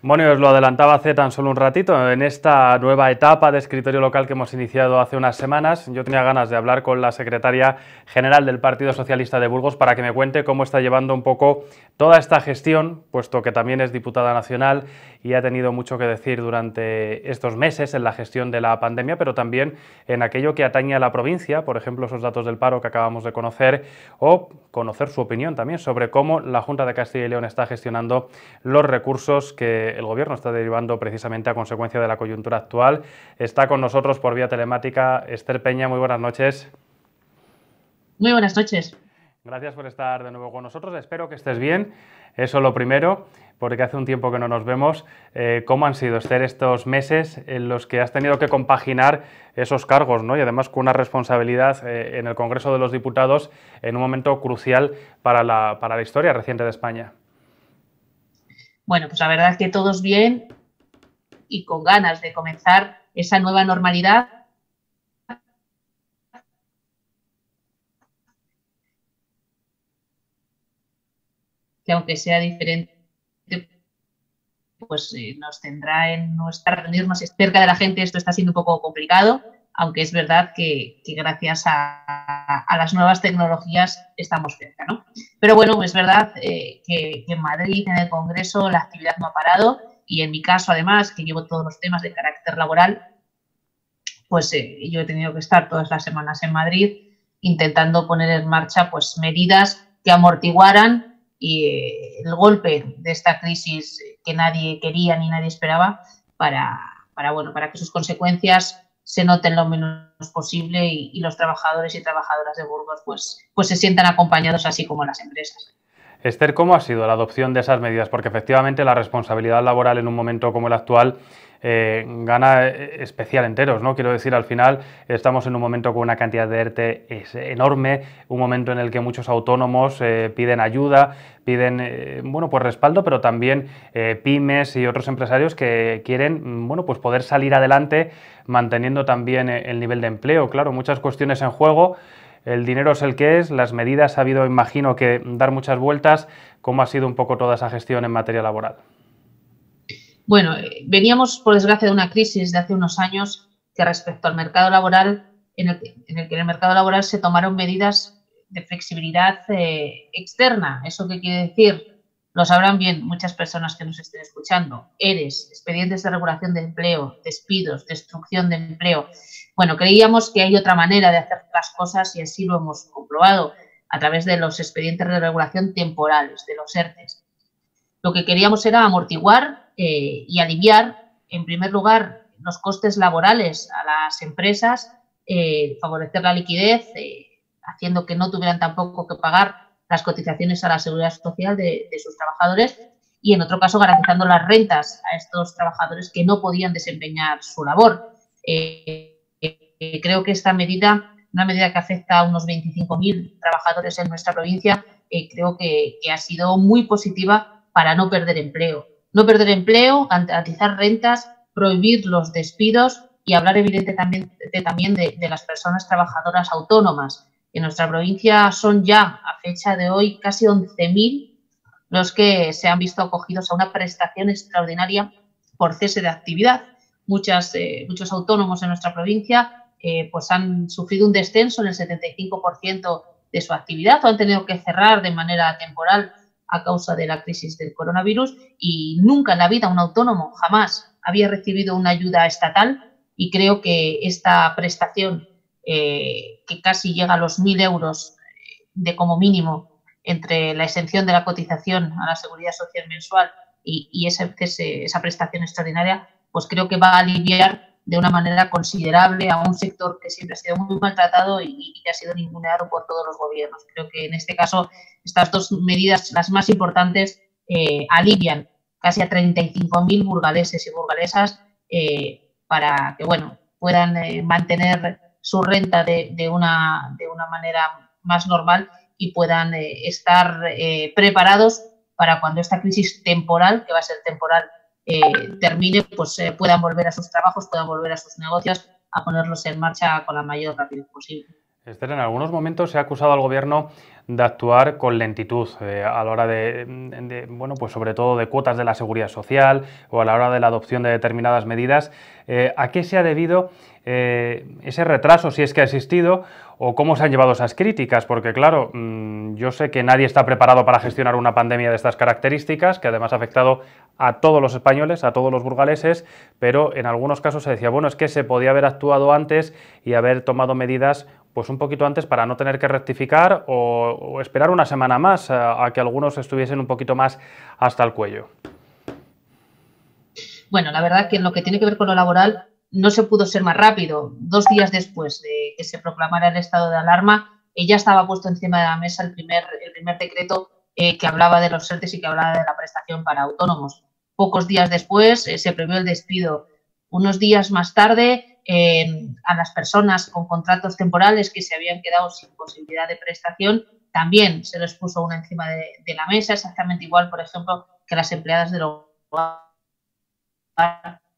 Bueno, y os lo adelantaba hace tan solo un ratito, en esta nueva etapa de escritorio local que hemos iniciado hace unas semanas, yo tenía ganas de hablar con la secretaria general del Partido Socialista de Burgos para que me cuente cómo está llevando un poco toda esta gestión, puesto que también es diputada nacional y ha tenido mucho que decir durante estos meses en la gestión de la pandemia, pero también en aquello que atañe a la provincia, por ejemplo, esos datos del paro que acabamos de conocer, o conocer su opinión también sobre cómo la Junta de Castilla y León está gestionando los recursos que el Gobierno está derivando precisamente a consecuencia de la coyuntura actual. Está con nosotros por vía telemática Esther Peña. Muy buenas noches. Muy buenas noches. Gracias por estar de nuevo con nosotros. Espero que estés bien. Eso lo primero, porque hace un tiempo que no nos vemos. ¿Cómo han sido, Esther, estos meses en los que has tenido que compaginar esos cargos, ¿no? Y además con una responsabilidad en el Congreso de los Diputados en un momento crucial para la historia reciente de España? Bueno, pues la verdad es que todos bien y con ganas de comenzar esa nueva normalidad. Que aunque sea diferente, pues nos tendrá en nuestra reunirnos cerca de la gente. Esto está siendo un poco complicado, aunque es verdad que gracias a las nuevas tecnologías estamos cerca, ¿no? Pero bueno, es verdad que en Madrid, en el Congreso, la actividad no ha parado y en mi caso, además, que llevo todos los temas de carácter laboral, pues yo he tenido que estar todas las semanas en Madrid intentando poner en marcha pues medidas que amortiguaran el golpe de esta crisis que nadie quería ni nadie esperaba para que sus consecuencias se noten lo menos posible y los trabajadores y trabajadoras de Burgos pues se sientan acompañados, así como las empresas. Esther, ¿cómo ha sido la adopción de esas medidas? Porque efectivamente la responsabilidad laboral en un momento como el actual gana especial enteros, ¿no? Quiero decir, al final estamos en un momento con una cantidad de ERTE enorme, un momento en el que muchos autónomos piden ayuda, piden bueno, pues respaldo, pero también pymes y otros empresarios que quieren bueno, pues poder salir adelante manteniendo también el nivel de empleo. Claro, muchas cuestiones en juego. El dinero es el que es, las medidas ha habido, imagino, que dar muchas vueltas. ¿Cómo ha sido un poco toda esa gestión en materia laboral? Bueno, veníamos, por desgracia, de una crisis de hace unos años que respecto al mercado laboral, en el que en el mercado laboral se tomaron medidas de flexibilidad externa. ¿Eso qué quiere decir? Lo sabrán bien muchas personas que nos estén escuchando. ERES, expedientes de regulación de empleo, despidos, destrucción de empleo. Bueno, creíamos que hay otra manera de hacer las cosas y así lo hemos comprobado a través de los expedientes de regulación temporales, de los ERTES. Lo que queríamos era amortiguar y aliviar, en primer lugar, los costes laborales a las empresas, favorecer la liquidez, haciendo que no tuvieran tampoco que pagar las cotizaciones a la seguridad social de sus trabajadores y, en otro caso, garantizando las rentas a estos trabajadores que no podían desempeñar su labor. Creo que esta medida, una medida que afecta a unos 25.000 trabajadores en nuestra provincia, creo que ha sido muy positiva para no perder empleo. No perder empleo, garantizar rentas, prohibir los despidos y hablar evidentemente también de las personas trabajadoras autónomas. En nuestra provincia son ya, a fecha de hoy, casi 11.000 los que se han visto acogidos a una prestación extraordinaria por cese de actividad. Muchos autónomos en nuestra provincia pues han sufrido un descenso en el 75% de su actividad o han tenido que cerrar de manera temporal a causa de la crisis del coronavirus, y nunca en la vida un autónomo jamás había recibido una ayuda estatal, y creo que esta prestación que casi llega a los 1.000 euros de como mínimo entre la exención de la cotización a la seguridad social mensual y esa prestación extraordinaria, pues creo que va a aliviar de una manera considerable a un sector que siempre ha sido muy maltratado y que ha sido ninguneado por todos los gobiernos. Creo que en este caso estas dos medidas, las más importantes, alivian casi a 35.000 burgaleses y burgalesas para que bueno, puedan mantener su renta de una manera más normal y puedan estar preparados para cuando esta crisis temporal, que va a ser temporal, termine, pues puedan volver a sus trabajos, puedan volver a sus negocios, a ponerlos en marcha con la mayor rapidez posible. Esther, en algunos momentos se ha acusado al Gobierno de actuar con lentitud a la hora bueno, pues sobre todo de cuotas de la seguridad social o a la hora de la adopción de determinadas medidas. ¿A qué se ha debido ese retraso, si es que ha existido, o cómo se han llevado esas críticas? Porque claro, yo sé que nadie está preparado para gestionar una pandemia de estas características, que además ha afectado a todos los españoles, a todos los burgaleses, pero en algunos casos se decía, bueno, es que se podía haber actuado antes y haber tomado medidas pues un poquito antes para no tener que rectificar o esperar una semana más a que algunos estuviesen un poquito más hasta el cuello. Bueno, la verdad que en lo que tiene que ver con lo laboral no se pudo ser más rápido. 2 días después de que se proclamara el estado de alarma, ya estaba puesto encima de la mesa el primer decreto que hablaba de los ERTEs y que hablaba de la prestación para autónomos. Pocos días después se previó el despido. Unos días más tarde, a las personas con contratos temporales que se habían quedado sin posibilidad de prestación, también se les puso una encima de la mesa, exactamente igual, por ejemplo, que las empleadas del hogar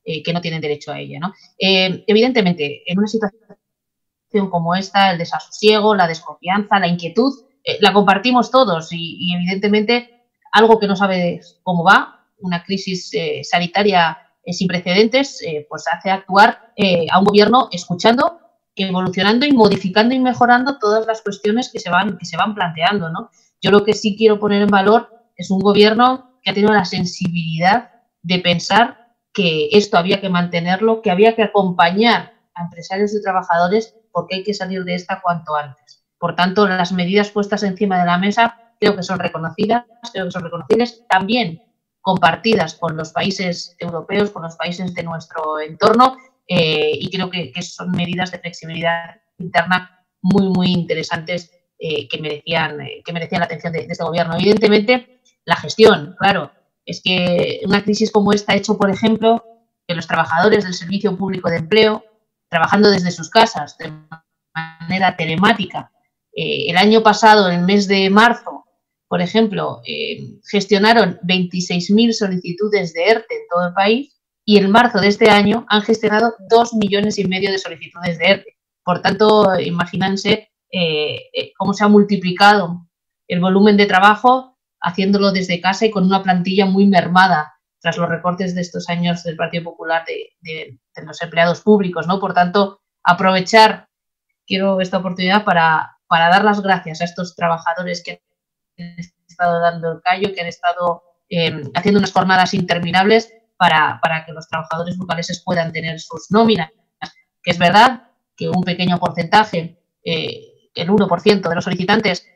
que no tienen derecho a ella, ¿no? Evidentemente, en una situación como esta, el desasosiego, la desconfianza, la inquietud, la compartimos todos y evidentemente algo que no sabes cómo va, una crisis sanitaria sin precedentes, pues hace actuar a un gobierno escuchando, evolucionando y modificando y mejorando todas las cuestiones que se van planteando, ¿no? Yo lo que sí quiero poner en valor es un gobierno que ha tenido la sensibilidad de pensar que esto había que mantenerlo, que había que acompañar a empresarios y trabajadores porque hay que salir de esta cuanto antes. Por tanto, las medidas puestas encima de la mesa creo que son reconocidas, creo que son reconocibles, también compartidas con los países europeos, con los países de nuestro entorno y creo que son medidas de flexibilidad interna muy, muy interesantes que merecían la atención de este gobierno. Evidentemente, la gestión, claro, es que una crisis como esta ha hecho, por ejemplo, que los trabajadores del Servicio Público de Empleo, trabajando desde sus casas de manera telemática, el año pasado, en el mes de marzo, por ejemplo, gestionaron 26.000 solicitudes de ERTE en todo el país y en marzo de este año han gestionado 2,5 millones de solicitudes de ERTE. Por tanto, imagínense cómo se ha multiplicado el volumen de trabajo haciéndolo desde casa y con una plantilla muy mermada tras los recortes de estos años del Partido Popular de los empleados públicos, ¿no? Por tanto, quiero esta oportunidad para dar las gracias a estos trabajadores que han estado dando el callo, que han estado haciendo unas jornadas interminables para que los trabajadores burgaleses puedan tener sus nóminas. Que es verdad que un pequeño porcentaje, el 1% de los solicitantes,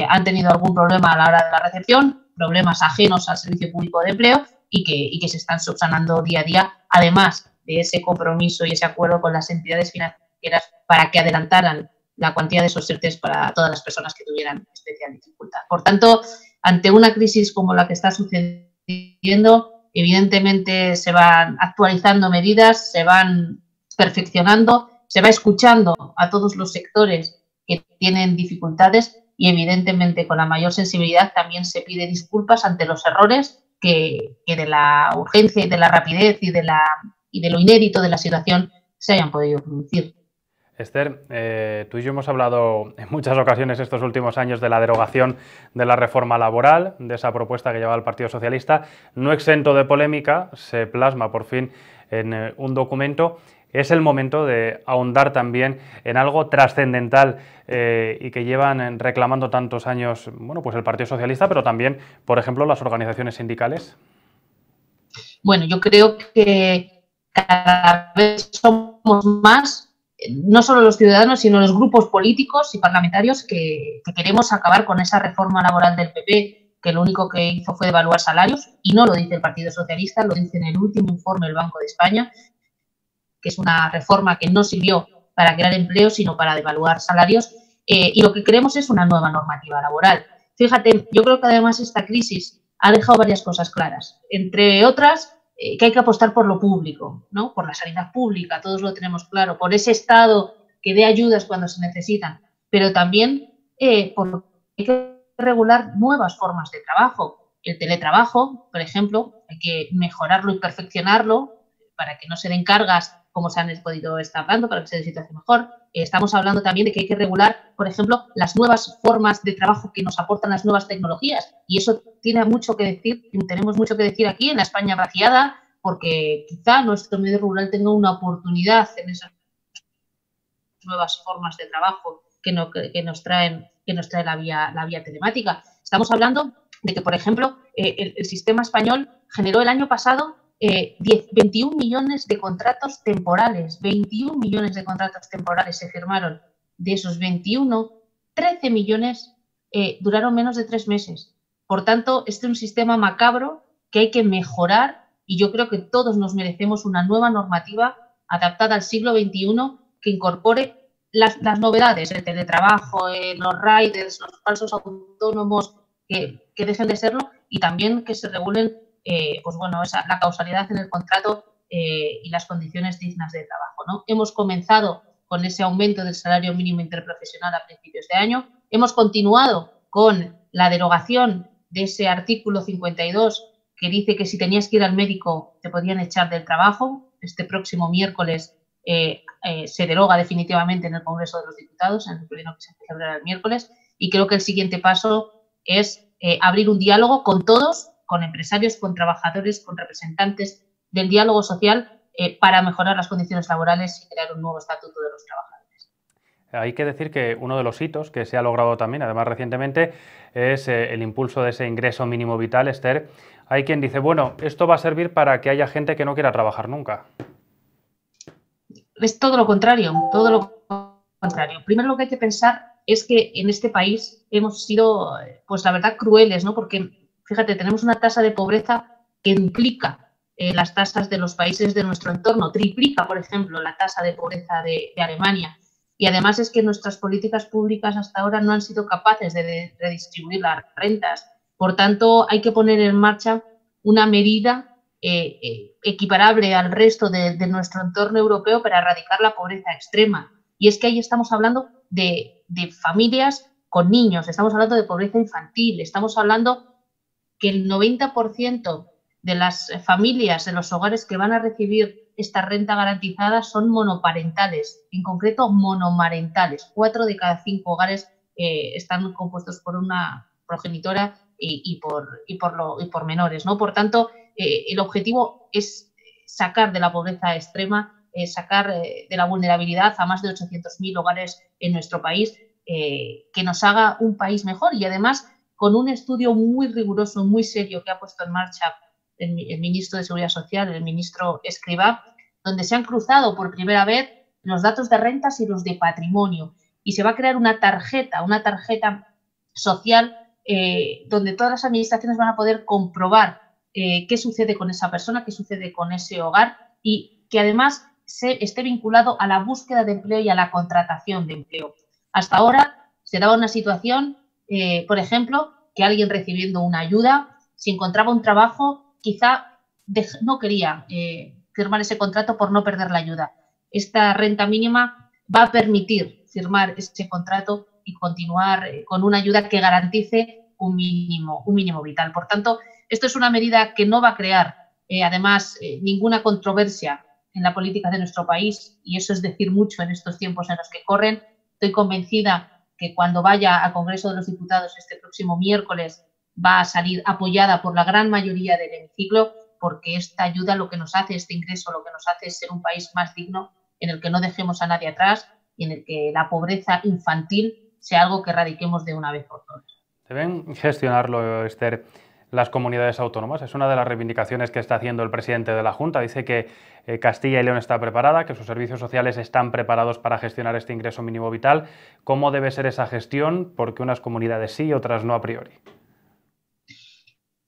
han tenido algún problema a la hora de la recepción, problemas ajenos al Servicio Público de Empleo y que se están subsanando día a día, además de ese compromiso y ese acuerdo con las entidades financieras para que adelantaran la cuantía de esos ERTEs para todas las personas que tuvieran especial dificultad. Por tanto, ante una crisis como la que está sucediendo, evidentemente se van actualizando medidas, se van perfeccionando, se va escuchando a todos los sectores que tienen dificultades y evidentemente con la mayor sensibilidad también se pide disculpas ante los errores que de la urgencia y de la rapidez y de lo inédito de la situación se hayan podido producir. Esther, tú y yo hemos hablado en muchas ocasiones estos últimos años de la derogación de la reforma laboral, de esa propuesta que llevaba el Partido Socialista, no exento de polémica, se plasma por fin en un documento. Es el momento de ahondar también en algo trascendental y que llevan reclamando tantos años, bueno, pues el Partido Socialista, pero también, por ejemplo, las organizaciones sindicales. Bueno, yo creo que cada vez somos más, no solo los ciudadanos, sino los grupos políticos y parlamentarios que queremos acabar con esa reforma laboral del PP, que lo único que hizo fue devaluar salarios, y no lo dice el Partido Socialista, lo dice en el último informe del Banco de España, que es una reforma que no sirvió para crear empleo, sino para devaluar salarios, y lo que queremos es una nueva normativa laboral. Fíjate, yo creo que además esta crisis ha dejado varias cosas claras, entre otras, que hay que apostar por lo público, ¿no? Por la sanidad pública, todos lo tenemos claro, por ese Estado que dé ayudas cuando se necesitan, pero también por hay que regular nuevas formas de trabajo. El teletrabajo, por ejemplo, hay que mejorarlo y perfeccionarlo para que no se den cargas cómo se han podido estar dando para que sea de situación mejor. Estamos hablando también de que hay que regular, por ejemplo, las nuevas formas de trabajo que nos aportan las nuevas tecnologías. Y eso tiene mucho que decir, tenemos mucho que decir aquí en la España vaciada, porque quizá nuestro medio rural tenga una oportunidad en esas nuevas formas de trabajo que nos trae la vía telemática. Estamos hablando de que, por ejemplo, el sistema español generó el año pasado 21 millones de contratos temporales. 21 millones de contratos temporales se firmaron. De esos 21, 13 millones duraron menos de 3 meses. Por tanto, este es un sistema macabro que hay que mejorar y yo creo que todos nos merecemos una nueva normativa adaptada al siglo XXI que incorpore las novedades, el teletrabajo, los riders, los falsos autónomos, que dejen de serlo y también que se regulen pues bueno, la causalidad en el contrato y las condiciones dignas de trabajo, ¿no? Hemos comenzado con ese aumento del salario mínimo interprofesional a principios de año, hemos continuado con la derogación de ese artículo 52 que dice que si tenías que ir al médico te podían echar del trabajo. Este próximo miércoles se deroga definitivamente en el Congreso de los Diputados, en el pleno que se celebrará el miércoles, y creo que el siguiente paso es abrir un diálogo con todos, con empresarios, con trabajadores, con representantes del diálogo social para mejorar las condiciones laborales y crear un nuevo estatuto de los trabajadores. Hay que decir que uno de los hitos que se ha logrado también, además recientemente, es el impulso de ese ingreso mínimo vital, Esther. Hay quien dice, bueno, esto va a servir para que haya gente que no quiera trabajar nunca. Es todo lo contrario, todo lo contrario. Primero lo que hay que pensar es que en este país hemos sido, pues la verdad, crueles, ¿no? Porque, fíjate, tenemos una tasa de pobreza que duplica las tasas de los países de nuestro entorno, triplica, por ejemplo, la tasa de pobreza de Alemania. Y además es que nuestras políticas públicas hasta ahora no han sido capaces de redistribuir las rentas. Por tanto, hay que poner en marcha una medida equiparable al resto de nuestro entorno europeo para erradicar la pobreza extrema. Y es que ahí estamos hablando de familias con niños, estamos hablando de pobreza infantil, estamos hablando que el 90% de las familias en los hogares que van a recibir esta renta garantizada son monoparentales, en concreto monomarentales. 4 de cada 5 hogares están compuestos por una progenitora y por menores, ¿no? Por tanto, el objetivo es sacar de la pobreza extrema, sacar de la vulnerabilidad a más de 800.000 hogares en nuestro país, que nos haga un país mejor y además con un estudio muy riguroso, muy serio que ha puesto en marcha el ministro de Seguridad Social, el ministro Escrivá, donde se han cruzado por primera vez los datos de rentas y los de patrimonio y se va a crear una tarjeta social donde todas las administraciones van a poder comprobar qué sucede con esa persona, qué sucede con ese hogar y que además esté vinculado a la búsqueda de empleo y a la contratación de empleo. Hasta ahora se daba una situación, por ejemplo, que alguien recibiendo una ayuda, si encontraba un trabajo, quizá no quería firmar ese contrato por no perder la ayuda. Esta renta mínima va a permitir firmar ese contrato y continuar con una ayuda que garantice un mínimo vital. Por tanto, esto es una medida que no va a crear, además, ninguna controversia en la política de nuestro país y eso es decir mucho en estos tiempos en los que corren. Estoy convencida que cuando vaya al Congreso de los Diputados este próximo miércoles va a salir apoyada por la gran mayoría del hemiciclo porque esta ayuda lo que nos hace, este ingreso lo que nos hace es ser un país más digno en el que no dejemos a nadie atrás y en el que la pobreza infantil sea algo que erradiquemos de una vez por todas. Deben gestionarlo, Esther, las comunidades autónomas. Es una de las reivindicaciones que está haciendo el presidente de la Junta. Dice que Castilla y León está preparada, que sus servicios sociales están preparados para gestionar este ingreso mínimo vital. ¿Cómo debe ser esa gestión? Porque unas comunidades sí y otras no a priori.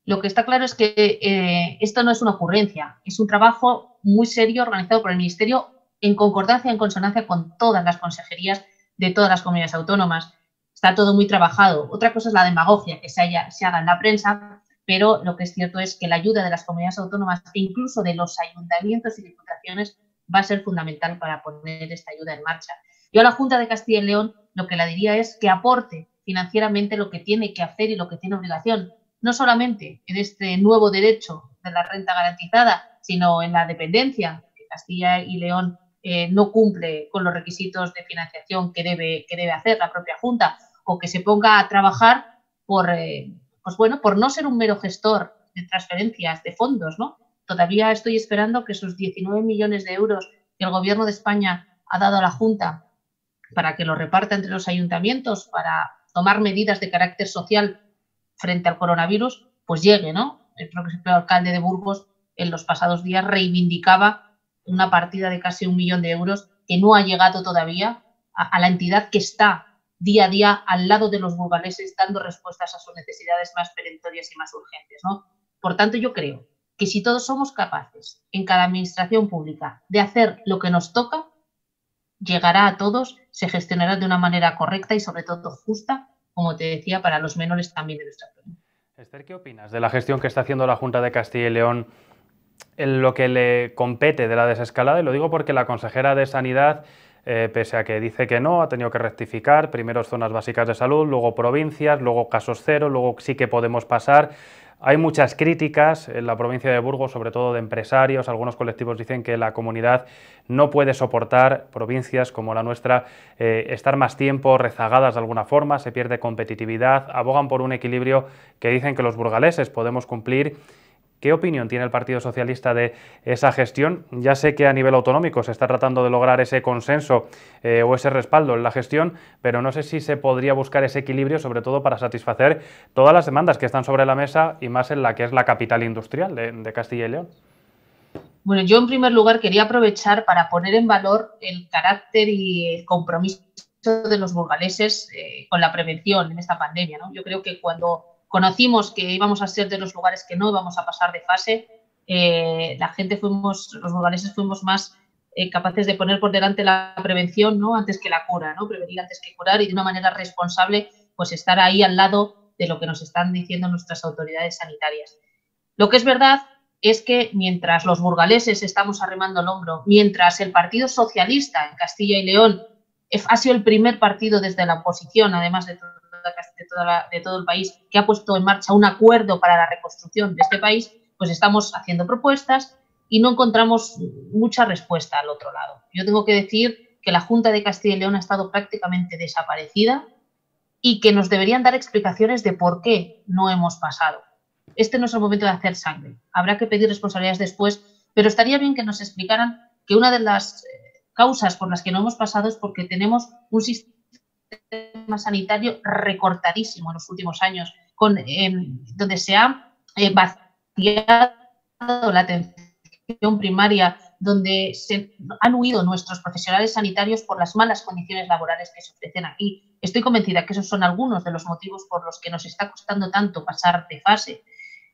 Lo que está claro es que esto no es una ocurrencia, es un trabajo muy serio organizado por el Ministerio en concordancia, en consonancia con todas las consejerías de todas las comunidades autónomas. Está todo muy trabajado. Otra cosa es la demagogia que se haga en la prensa, pero lo que es cierto es que la ayuda de las comunidades autónomas e incluso de los ayuntamientos y diputaciones va a ser fundamental para poner esta ayuda en marcha. Yo a la Junta de Castilla y León lo que la diría es que aporte financieramente lo que tiene que hacer y lo que tiene obligación, no solamente en este nuevo derecho de la renta garantizada, sino en la dependencia, que Castilla y León no cumple con los requisitos de financiación que debe hacer la propia Junta, o que se ponga a trabajar por no ser un mero gestor de transferencias de fondos, ¿no? Todavía estoy esperando que esos 19 millones de euros que el Gobierno de España ha dado a la Junta para que lo reparta entre los ayuntamientos, para tomar medidas de carácter social frente al coronavirus, pues llegue, ¿no? El propio alcalde de Burgos en los pasados días reivindicaba una partida de casi 1 millón de euros que no ha llegado todavía a la entidad que está día a día al lado de los burgaleses dando respuestas a sus necesidades más perentorias y más urgentes, ¿no? Por tanto, yo creo que si todos somos capaces en cada administración pública de hacer lo que nos toca, llegará a todos, se gestionará de una manera correcta y sobre todo justa, como te decía, para los menores también de nuestra provincia. Esther, ¿qué opinas de la gestión que está haciendo la Junta de Castilla y León en lo que le compete de la desescalada? Y lo digo porque la consejera de Sanidad, pese a que dice que no, ha tenido que rectificar, primero zonas básicas de salud, luego provincias, luego casos cero, luego sí que podemos pasar. Hay muchas críticas en la provincia de Burgos, sobre todo de empresarios. Algunos colectivos dicen que la comunidad no puede soportar, provincias como la nuestra, estar más tiempo rezagadas de alguna forma, se pierde competitividad, abogan por un equilibrio que dicen que los burgaleses podemos cumplir. ¿Qué opinión tiene el Partido Socialista de esa gestión? Ya sé que a nivel autonómico se está tratando de lograr ese consenso o ese respaldo en la gestión, pero no sé si se podría buscar ese equilibrio, sobre todo para satisfacer todas las demandas que están sobre la mesa y más en la que es la capital industrial de Castilla y León. Bueno, yo en primer lugar quería aprovechar para poner en valor el carácter y el compromiso de los burgaleses con la prevención en esta pandemia, ¿no? Yo creo que cuando conocimos que íbamos a ser de los lugares que no íbamos a pasar de fase, los burgaleses fuimos más capaces de poner por delante la prevención, ¿no? Antes que la cura, ¿no? Prevenir antes que curar y de una manera responsable, pues estar ahí al lado de lo que nos están diciendo nuestras autoridades sanitarias. Lo que es verdad es que mientras los burgaleses estamos arrimando el hombro, mientras el Partido Socialista en Castilla y León ha sido el primer partido desde la oposición, además de todo el país, que ha puesto en marcha un acuerdo para la reconstrucción de este país, pues estamos haciendo propuestas y no encontramos mucha respuesta al otro lado. Yo tengo que decir que la Junta de Castilla y León ha estado prácticamente desaparecida y que nos deberían dar explicaciones de por qué no hemos pasado. Este no es el momento de hacer sangre. Habrá que pedir responsabilidades después, pero estaría bien que nos explicaran que una de las causas por las que no hemos pasado es porque tenemos un sistema sanitario recortadísimo en los últimos años, donde se ha vaciado la atención primaria, donde se han huido nuestros profesionales sanitarios por las malas condiciones laborales que se ofrecen aquí. Estoy convencida que esos son algunos de los motivos por los que nos está costando tanto pasar de fase.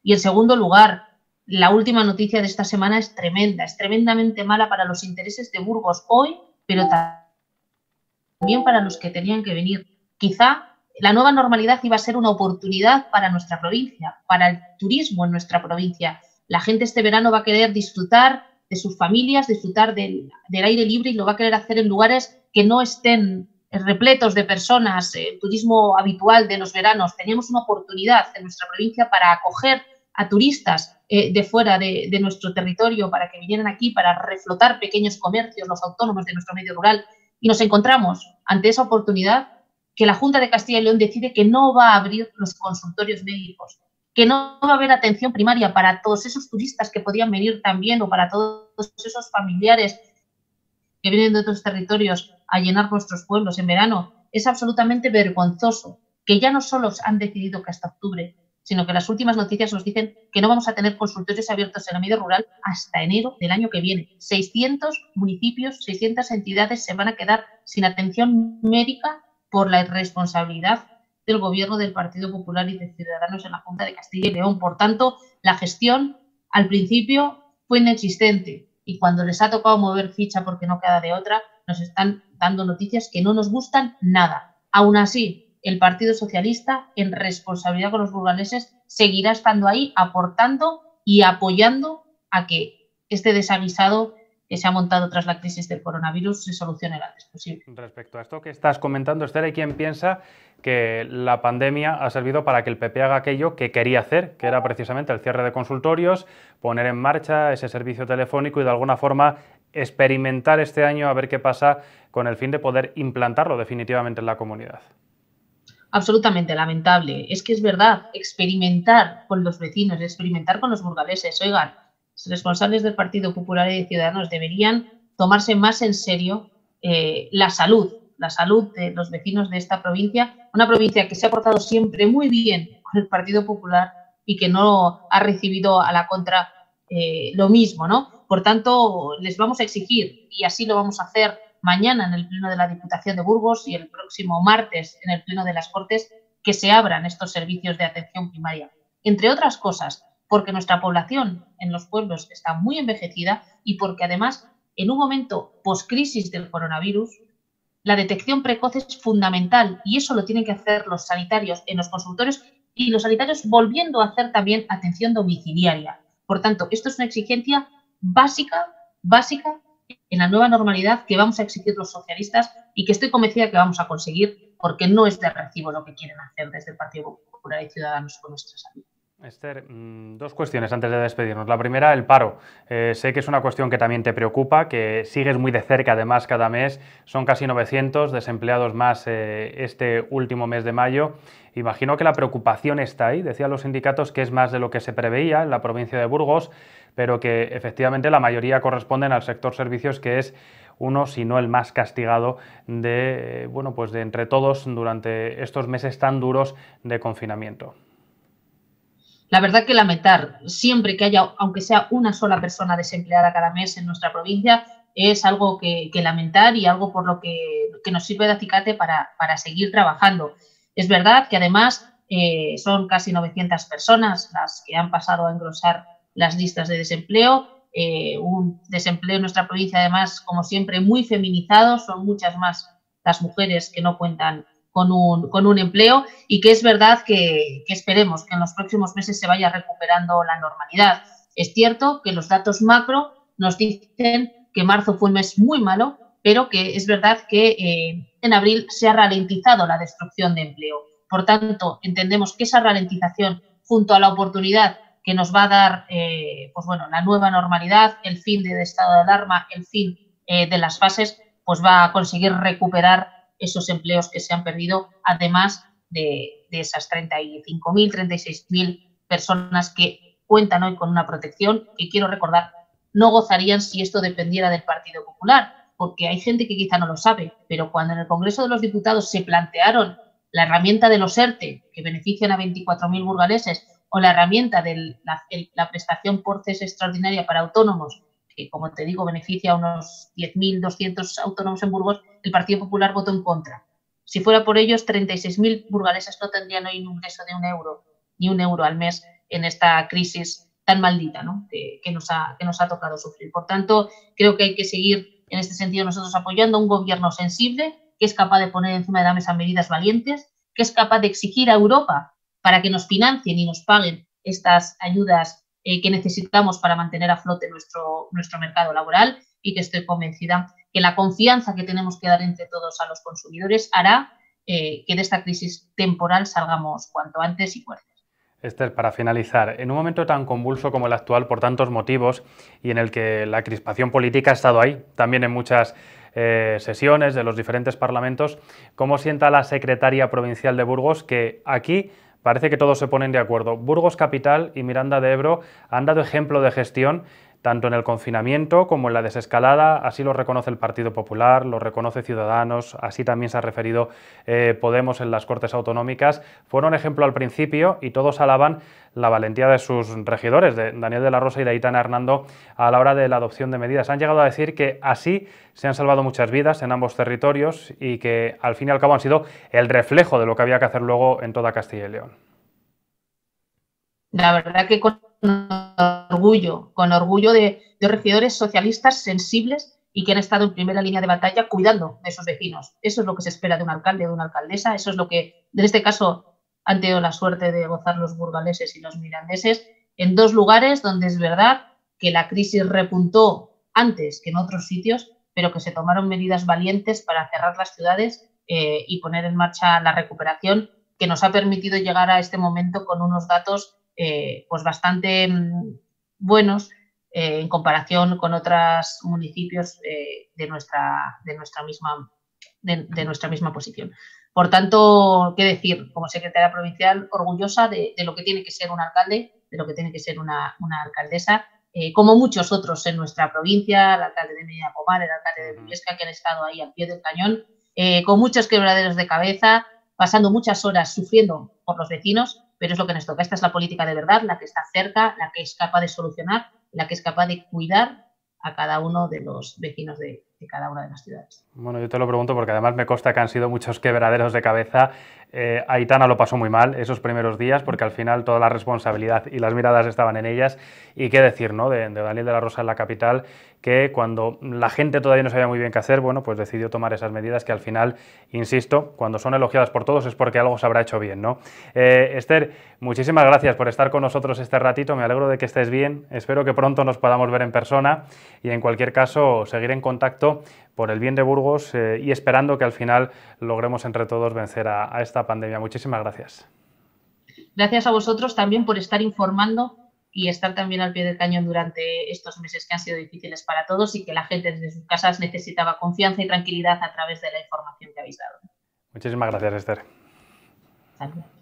Y en segundo lugar, la última noticia de esta semana es tremenda, es tremendamente mala para los intereses de Burgos hoy, pero también para los que tenían que venir. Quizá la nueva normalidad iba a ser una oportunidad para nuestra provincia, para el turismo en nuestra provincia. La gente este verano va a querer disfrutar de sus familias, disfrutar del aire libre y lo va a querer hacer en lugares que no estén repletos de personas, el turismo habitual de los veranos. Teníamos una oportunidad en nuestra provincia para acoger a turistas de fuera de nuestro territorio, para que vinieran aquí, para reflotar pequeños comercios, los autónomos de nuestro medio rural. Y nos encontramos ante esa oportunidad que la Junta de Castilla y León decide que no va a abrir los consultorios médicos, que no va a haber atención primaria para todos esos turistas que podían venir también, o para todos esos familiares que vienen de otros territorios a llenar nuestros pueblos en verano. Es absolutamente vergonzoso que ya no solo han decidido que hasta octubre, sino que las últimas noticias nos dicen que no vamos a tener consultorios abiertos en el medio rural hasta enero del año que viene. 600 municipios, 600 entidades se van a quedar sin atención médica por la irresponsabilidad del gobierno del Partido Popular y de Ciudadanos en la Junta de Castilla y León. Por tanto, la gestión al principio fue inexistente y cuando les ha tocado mover ficha porque no queda de otra, nos están dando noticias que no nos gustan nada. Aún así, el Partido Socialista, en responsabilidad con los burgaleses, seguirá estando ahí, aportando y apoyando a que este desaguisado que se ha montado tras la crisis del coronavirus se solucione lo antes posible. Respecto a esto que estás comentando, Esther, hay quien piensa que la pandemia ha servido para que el PP haga aquello que quería hacer, que era precisamente el cierre de consultorios, poner en marcha ese servicio telefónico y de alguna forma experimentar este año a ver qué pasa con el fin de poder implantarlo definitivamente en la comunidad. Absolutamente lamentable. Es que es verdad, experimentar con los vecinos, experimentar con los burgaleses. Oigan, los responsables del Partido Popular y de Ciudadanos deberían tomarse más en serio la salud de los vecinos de esta provincia, una provincia que se ha portado siempre muy bien con el Partido Popular y que no ha recibido a la contra lo mismo, ¿no? Por tanto, les vamos a exigir, y así lo vamos a hacer mañana en el Pleno de la Diputación de Burgos y el próximo martes en el Pleno de las Cortes, que se abran estos servicios de atención primaria. Entre otras cosas, porque nuestra población en los pueblos está muy envejecida y porque además, en un momento post-crisis del coronavirus, la detección precoz es fundamental y eso lo tienen que hacer los sanitarios en los consultorios y los sanitarios volviendo a hacer también atención domiciliaria. Por tanto, esto es una exigencia básica en la nueva normalidad que vamos a exigir los socialistas y que estoy convencida que vamos a conseguir, porque no es de recibo lo que quieren hacer desde el Partido Popular y Ciudadanos con nuestra salud. Esther, dos cuestiones antes de despedirnos. La primera, el paro. Sé que es una cuestión que también te preocupa, que sigues muy de cerca además cada mes. Son casi 900 desempleados más este último mes de mayo. Imagino que la preocupación está ahí. Decían los sindicatos que es más de lo que se preveía en la provincia de Burgos, pero que efectivamente la mayoría corresponden al sector servicios, que es uno, si no el más castigado de, bueno, pues de entre todos durante estos meses tan duros de confinamiento. La verdad que lamentar, siempre que haya, aunque sea una sola persona desempleada cada mes en nuestra provincia, es algo que lamentar y algo por lo que nos sirve de acicate para seguir trabajando. Es verdad que además son casi 900 personas las que han pasado a engrosar las listas de desempleo, un desempleo en nuestra provincia además, como siempre, muy feminizado, son muchas más las mujeres que no cuentan con un empleo y que es verdad que esperemos que en los próximos meses se vaya recuperando la normalidad. Es cierto que los datos macro nos dicen que marzo fue un mes muy malo, pero que es verdad que en abril se ha ralentizado la destrucción de empleo. Por tanto, entendemos que esa ralentización, junto a la oportunidad que nos va a dar pues bueno, la nueva normalidad, el fin del estado de alarma, el fin de las fases, pues va a conseguir recuperar esos empleos que se han perdido, además de esas 35.000, 36.000 personas que cuentan hoy con una protección, que quiero recordar, no gozarían si esto dependiera del Partido Popular, porque hay gente que quizá no lo sabe, pero cuando en el Congreso de los Diputados se plantearon la herramienta de los ERTE, que benefician a 24.000 burgaleses, o la herramienta de la prestación por cese extraordinaria para autónomos, que, como te digo, beneficia a unos 10.200 autónomos en Burgos, el Partido Popular votó en contra. Si fuera por ellos, 36.000 burgaleses no tendrían hoy un ingreso de ni un euro al mes en esta crisis tan maldita, ¿no? que nos ha tocado sufrir. Por tanto, creo que hay que seguir en este sentido nosotros apoyando a un gobierno sensible, que es capaz de poner encima de la mesa medidas valientes, que es capaz de exigir a Europa para que nos financien y nos paguen estas ayudas que necesitamos para mantener a flote nuestro mercado laboral, y que estoy convencida que la confianza que tenemos que dar entre todos a los consumidores hará que de esta crisis temporal salgamos cuanto antes y fuertes. Esther, para finalizar, en un momento tan convulso como el actual por tantos motivos y en el que la crispación política ha estado ahí, también en muchas sesiones de los diferentes parlamentos, ¿cómo sienta la secretaria provincial de Burgos que aquí parece que todos se ponen de acuerdo? Burgos Capital y Miranda de Ebro han dado ejemplo de gestión tanto en el confinamiento como en la desescalada, así lo reconoce el Partido Popular, lo reconoce Ciudadanos, así también se ha referido Podemos en las Cortes Autonómicas. Fueron ejemplo al principio y todos alaban la valentía de sus regidores, de Daniel de la Rosa y de Aitana Hernando, a la hora de la adopción de medidas. Han llegado a decir que así se han salvado muchas vidas en ambos territorios y que al fin y al cabo han sido el reflejo de lo que había que hacer luego en toda Castilla y León. La verdad que con orgullo de regidores socialistas sensibles y que han estado en primera línea de batalla cuidando de sus vecinos. Eso es lo que se espera de un alcalde o de una alcaldesa, eso es lo que, en este caso, han tenido la suerte de gozar los burgaleses y los mirandeses, en dos lugares donde es verdad que la crisis repuntó antes que en otros sitios, pero que se tomaron medidas valientes para cerrar las ciudades y poner en marcha la recuperación, que nos ha permitido llegar a este momento con unos datos pues bastante buenos en comparación con otros municipios de nuestra misma posición. Por tanto, qué decir, como secretaria provincial, orgullosa de lo que tiene que ser un alcalde, de lo que tiene que ser una alcaldesa, como muchos otros en nuestra provincia, el alcalde de Medina Pomar, el alcalde de Briviesca, que han estado ahí al pie del cañón, con muchos quebraderos de cabeza, pasando muchas horas sufriendo por los vecinos, pero es lo que nos toca. Esta es la política de verdad, la que está cerca, la que es capaz de solucionar, la que es capaz de cuidar a cada uno de los vecinos de cada una de las ciudades. Bueno, yo te lo pregunto porque además me consta que han sido muchos quebraderos de cabeza. Aitana lo pasó muy mal esos primeros días porque al final toda la responsabilidad y las miradas estaban en ellas. Y qué decir, ¿no?, de Daniel de la Rosa en la capital, que cuando la gente todavía no sabía muy bien qué hacer, bueno, pues decidió tomar esas medidas que al final, insisto, cuando son elogiadas por todos es porque algo se habrá hecho bien, ¿no? Esther, muchísimas gracias por estar con nosotros este ratito, me alegro de que estés bien, espero que pronto nos podamos ver en persona y en cualquier caso seguir en contacto por el bien de Burgos y esperando que al final logremos entre todos vencer a esta pandemia. Muchísimas gracias. Gracias a vosotros también por estar informando y estar también al pie del cañón durante estos meses que han sido difíciles para todos y que la gente desde sus casas necesitaba confianza y tranquilidad a través de la información que habéis dado. Muchísimas gracias, Esther. Salud.